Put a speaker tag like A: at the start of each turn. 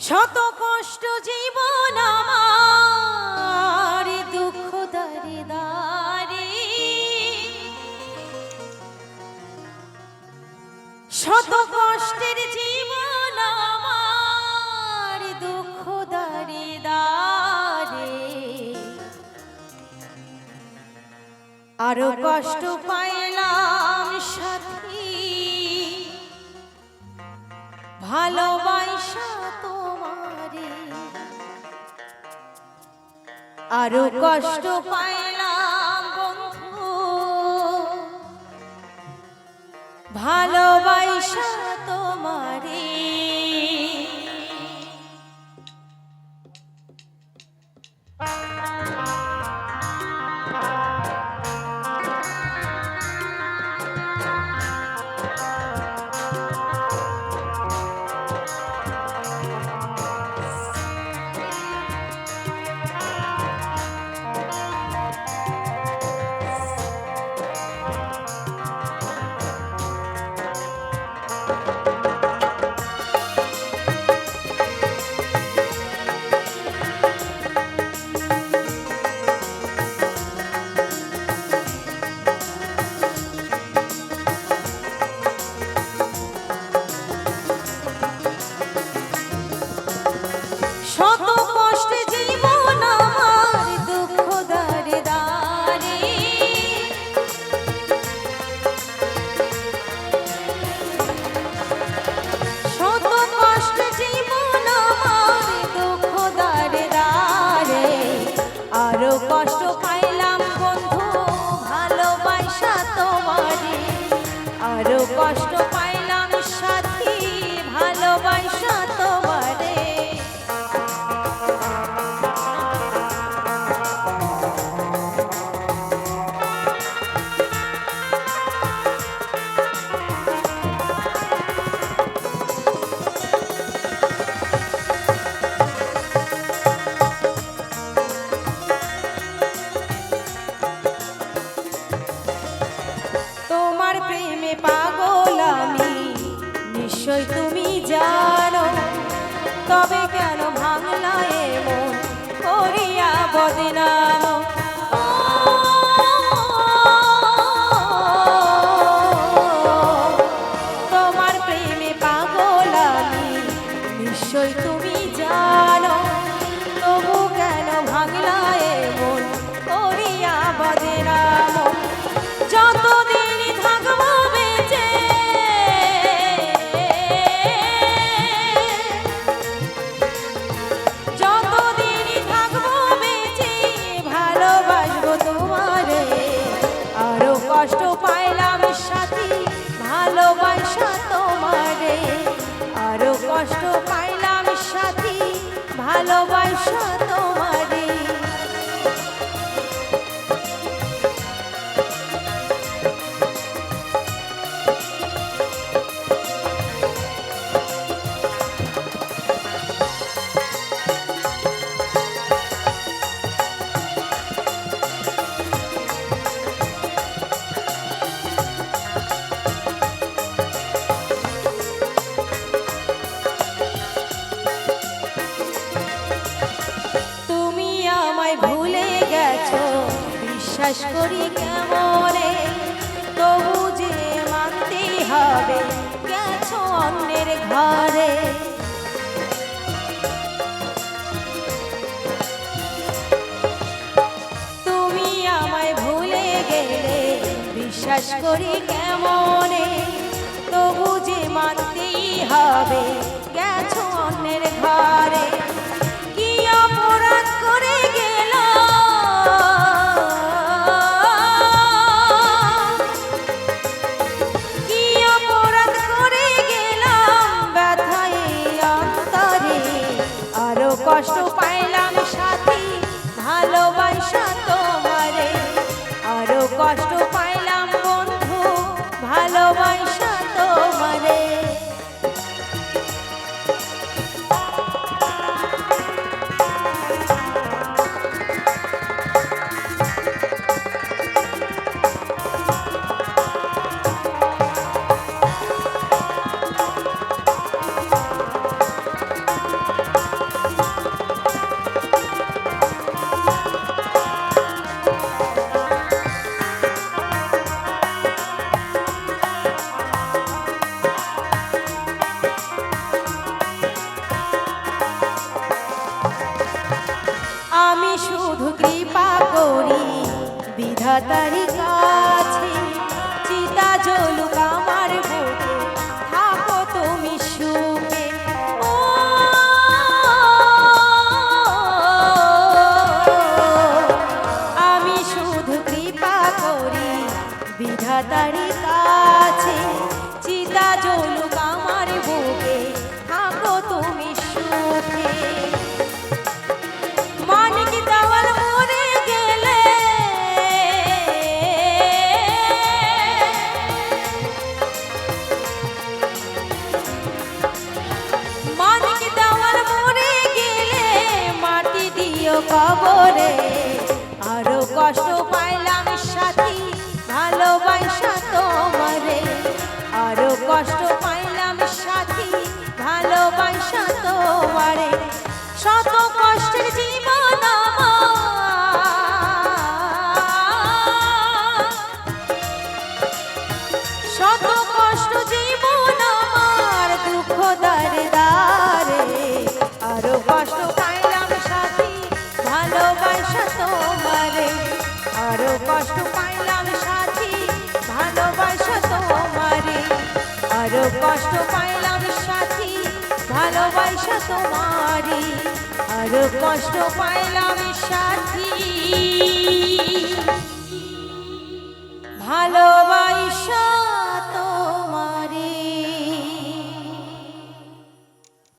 A: শত কষ্ট জীবন আমার দুঃখ দারে দারে, শত কষ্টের জীবন আমার দুঃখ দারে দারে, আরো কষ্ট পাইলাম সাথী ভালোবাসা তোমারে, আরো কষ্ট পাইলাম বন্ধু ভালোবাসা তোমারে। আরো কষ্ট পাইলাম বন্ধু ভালোবাসা তোমারে, আরো কষ্ট পাইলাম সাথী ভালোবাসা তোমারে। প্রেমে পাগল আমি নিশ্চয় তুমি জানো, তবে কেন ভাঙলা এমন করিয়া বদনাম। তোমার প্রেমে পাগল আমি নিশ্চয় তুমি জানো, তবু কেন ভাঙলা এমন করিয়া বদনাম। যতদিন থাকবো বেঁচে যতদিন থাকবো বেঁচে ভালোবাসবো তোমারে, আরো কষ্ট পাইলাম সাথী ভালোবাসা তোমারে, আরো কষ্ট পাইলাম সাথী ভালোবাসা তোমারে। ভুলে গেছো বিশ্বাস করি কেমনে, তবু যে মানতে হবে গেছো অন্যের ঘরে। তুমি আমায় ভুলে গেলে বিশ্বাস করি কেমনে, তবু যে মানতেই হবে গেছো অন্যের ঘরে। কি অপরাধ করে কষ্ট পাইলাম সাথী ভালোবাসা তোমারে, আরো কষ্ট পাইলাম বন্ধু ভালোবাসা তোমারে। রে আরো কষ্ট পাইলাম সাথী ভালোবাসা তোমারে আরো কষ্ট পাইলাম সাথী ভালোবাসা তোমারে শত কষ্টের জীবন শত কষ্ট জীবন আমার দুঃখ দারে দারে আরো কষ্ট পাইলাম সাথী ভালোবাসা তোমারে আরো কষ্ট পাইলাম সাথী ভালোবাসা তোমারে আরো কষ্ট পাইলাম সাথী ভালোবাসা তোমারে আরো কষ্ট পাইলাম সাথী ভালোবাসা